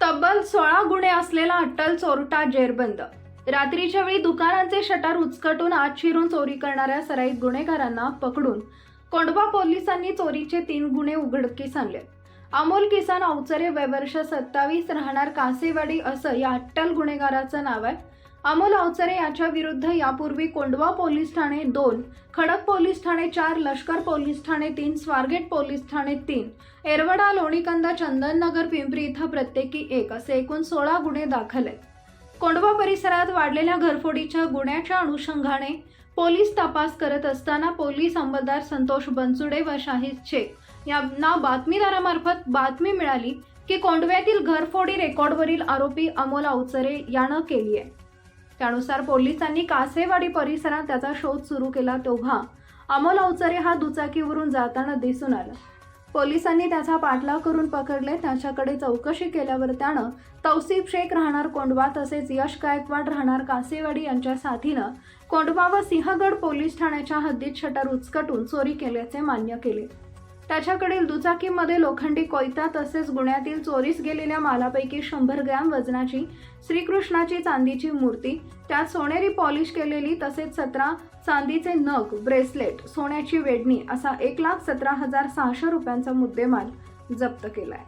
तब्बल 16 गुन्हे असलेला अट्टल चोरटा जेरबंद। रात्रीच्या वेळी दुकानांचे शटर उचकटून आत शिरून चोरी करणाऱ्या सराईत गुन्हेगारांना पकडून कोंढवा पोलिसांनी चोरीचे 3 गुन्हे उघडकीस आणले। अमोल किसन अवचरे वय वर्ष 27 राहणार कासेवाडी असं या अट्टल गुन्हेगाराचं नाव आहे। अमोल अवचरे याच्या विरुद्ध यापूर्वी कोंढवा पोलीस ठाणे 2, खडक पोलीस ठाणे 4, लष्कर पोलीस ठाणे 3, स्वारगेट पोलीस ठाणे 3, एरवडा, लोणीकंद, चंदननगर, पिंपरी इथं प्रत्येकी 1 असे एकूण 16 गुन्हे दाखल आहेत। कोंढवा परिसरात वाढलेल्या घरफोडीच्या गुन्ह्याच्या अनुषंगाने पोलीस तपास करत असताना पोलीस अंमलदार संतोष बनसुडे व शाहिद शेख यांना बातमीदारामार्फत बातमी मिळाली की कोंढव्यातील घरफोडी रेकॉर्डवरील आरोपी अमोल अवचरे यानं केली आहे। त्यानुसार पोलिसांनी कासेवाडी परिसरात त्याचा शोध सुरू केला तेव्हा अमोल अवचरे हा दुचाकीवरून जाताना दिसून आला। पोलिसांनी त्याचा पाठलाग करून पकडले। त्याच्याकडे चौकशी केल्यावर त्यानं तौसिफ शेख राहणार कोंढवा तसेच यश गायकवाड राहणार कासेवाडी यांच्या साथीनं कोंढवा व सिंहगड पोलीस ठाण्याच्या हद्दीत शटर उचकटून चोरी केल्याचे मान्य केले। त्याच्याकडील दुचाकीमध्ये लोखंडी कोयता तसेच गुन्ह्यातील चोरीस गेलेल्या मालापैकी 100 ग्रॅम वजनाची श्रीकृष्णाची चांदीची मूर्ती, त्यात सोनेरी पॉलिश केलेली तसेच 17 चांदीचे नग, ब्रेसलेट, सोन्याची वेडणी असा 1,17,600 रुपयांचा मुद्देमाल जप्त केलाय।